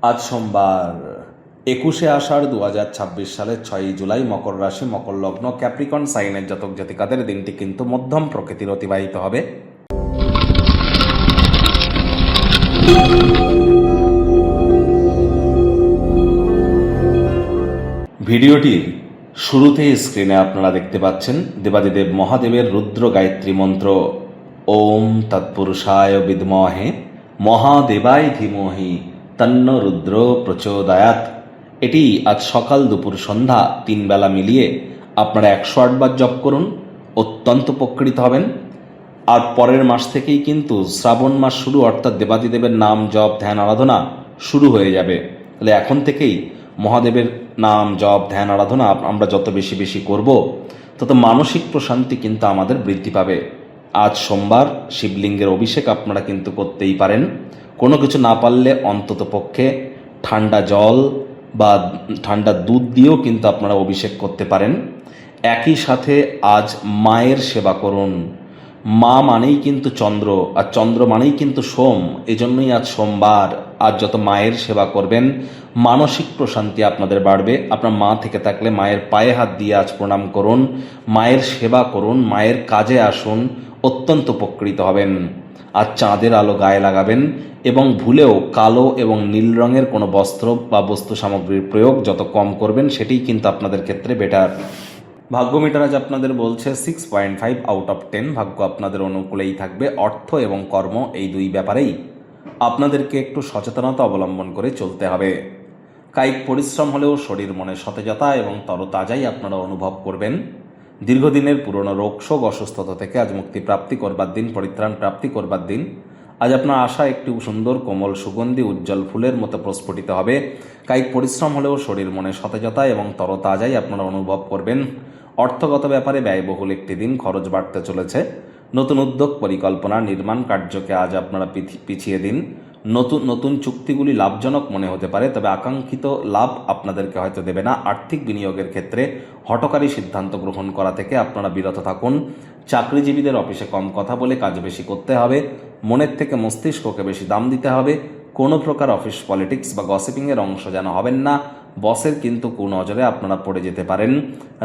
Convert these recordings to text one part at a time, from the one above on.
আজ সোমবার 21শে আষাঢ় 2026 সালের 6ই জুলাই, মকর রাশি, মকর লগ্ন, ক্যাপ্রিকন সাইনের জাতক জাতিকাদের দিনটি কিন্তু মধ্যম প্রকৃতির অতিবাহিত হবে। ভিডিওটির শুরুতেই স্ক্রিনে আপনারা দেখতে পাচ্ছেন দেবাদিদেব মহাদেবের রুদ্র গায়ত্রী মন্ত্র ওম তৎপুরুষায় বিদ্মহে মহাদেবায় ধীমহি তন্ন রুদ্র প্রচোদয়াৎ। এটি আজ সকাল দুপুর সন্ধ্যা 3 বেলা মিলিয়ে আপনারা 108 বার জপ করুন, অত্যন্ত উপকৃত হবেন। আর পরের মাস থেকেই কিন্তু শ্রাবণ মাস শুরু, অর্থাৎ দেবাদিদেবের নাম জপ ধ্যান আরাধনা শুরু হয়ে যাবে। তাহলে এখন থেকেই মহাদেবের নাম জপ ধ্যান আরাধনা আমরা যত বেশি বেশি করব, তত মানসিক প্রশান্তি কিন্তু আমাদের বৃদ্ধি পাবে। আজ সোমবার শিবলিঙ্গের অভিষেক আপনারা কিন্তু করতেই পারেন। কোনো কিছু না পারলে অন্তত পক্ষে ঠান্ডা জল বা ঠান্ডা দুধ দিয়েও কিন্তু আপনারা অভিষেক করতে পারেন। একই সাথে আজ মায়ের সেবা করুন। মা মানেই কিন্তু চন্দ্র, আর চন্দ্র মানেই কিন্তু সোম। এজন্যই আজ সোমবার। আজ যত মায়ের সেবা করবেন, মানসিক প্রশান্তি আপনাদের বাড়বে। আপনার মা থেকে থাকলে মায়ের পায়ে হাত দিয়ে আজ প্রণাম করুন, মায়ের সেবা করুন, মায়ের কাজে আসুন, অত্যন্ত উপকৃত হবেন। আজ চাঁদের আলো গায়ে লাগাবেন এবং ভুলেও কালো এবং নীল রঙের কোনো বস্ত্র বা বস্তু সামগ্রীর প্রয়োগ যত কম করবেন সেটাই কিন্তু আপনাদের ক্ষেত্রে বেটার। ভাগ্য মিটার আজ আপনাদের বলছে 6.5 আউট অফ 10। ভাগ্য আপনাদের অনুকূলেই থাকবে। অর্থ এবং কর্ম এই দুই ব্যাপারেই আপনাদেরকে একটু সচেতনতা অবলম্বন করে চলতে হবে। কায়িক পরিশ্রম হলেও শরীর মনে সতেজতা এবং তরতাজাই আপনারা অনুভব করবেন। দীর্ঘদিনের পুরনো রোগ শোক অসুস্থতা থেকে আজ মুক্তি প্রাপ্তি করবার দিন, পরিত্রাণ প্রাপ্তি করবার দিন। আজ আপনার আশা একটি সুন্দর কোমল সুগন্ধি উজ্জ্বল ফুলের মতো প্রস্ফুটিত হবে। কায়িক পরিশ্রম হলেও শরীর মনে সতেজতা এবং তরতাজাই আপনারা অনুভব করবেন। অর্থগত ব্যাপারে ব্যয়বহুল একটি দিন, খরচ বাড়তে চলেছে। নতুন উদ্যোগ পরিকল্পনা নির্মাণ কার্যকে আজ আপনারা পিছিয়ে দিন। নতুন চুক্তিগুলি লাভজনক মনে হতে পারে, তবে আকাঙ্ক্ষিত লাভ আপনাদেরকে হয়তো দেবে না। আর্থিক বিনিয়োগের ক্ষেত্রে হঠকারী সিদ্ধান্ত গ্রহণ করা থেকে আপনারা বিরত থাকুন। চাকরিজীবীদের অফিসে কম কথা বলে কাজ বেশি করতে হবে। মনের থেকে মস্তিষ্ককে বেশি দাম দিতে হবে। কোনো প্রকার অফিস পলিটিক্স বা গসিপিংয়ের অংশ যেন হবেন না। বসের কিন্তু কুনজরে আপনারা পড়ে যেতে পারেন।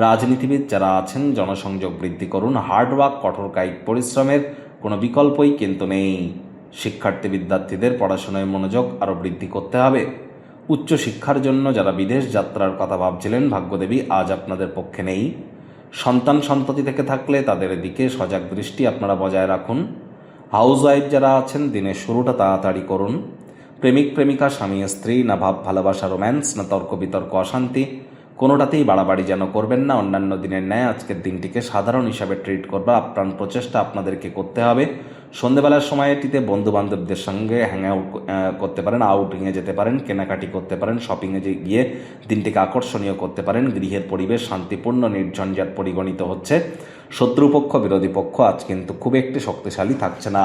রাজনীতিবিদ যারা আছেন জনসংযোগ বৃদ্ধি করুন। হার্ডওয়ার্ক, কঠোর কায়িক পরিশ্রমের কোনো বিকল্পই কিন্তু নেই। শিক্ষার্থী বিদ্যার্থীদের পড়াশোনায় মনোযোগ আরও বৃদ্ধি করতে হবে। উচ্চশিক্ষার জন্য যারা বিদেশ যাত্রার কথা ভাবছিলেন, ভাগ্যদেবী আজ আপনাদের পক্ষে নেই। সন্তান সন্ততি থেকে থাকলে তাদের দিকে সজাগ দৃষ্টি আপনারা বজায় রাখুন। হাউসওয়াইফ যারা আছেন দিনের শুরুটা তাড়াতাড়ি করুন। প্রেমিক প্রেমিকা, স্বামী স্ত্রী, না ভাব ভালোবাসা রোম্যান্স, না তর্ক বিতর্ক অশান্তি, কোনোটাতেই বাড়াবাড়ি যেন করবেন না। অন্যান্য দিনের ন্যায় আজকের দিনটিকে সাধারণ হিসাবে ট্রিট করবার আপ্রাণ প্রচেষ্টা আপনাদেরকে করতে হবে। সন্ধেবেলার সময়টিতে বন্ধু বান্ধবদের সঙ্গে হ্যাং আউট করতে পারেন, আউটিংয়ে যেতে পারেন, কেনাকাটি করতে পারেন, শপিংয়ে গিয়ে দিনটিকে আকর্ষণীয় করতে পারেন। গৃহের পরিবেশ শান্তিপূর্ণ নির্ঝঞ্ঝাট পরিগণিত হচ্ছে। শত্রুপক্ষ বিরোধী পক্ষ আজ কিন্তু খুব একটি শক্তিশালী থাকছে না।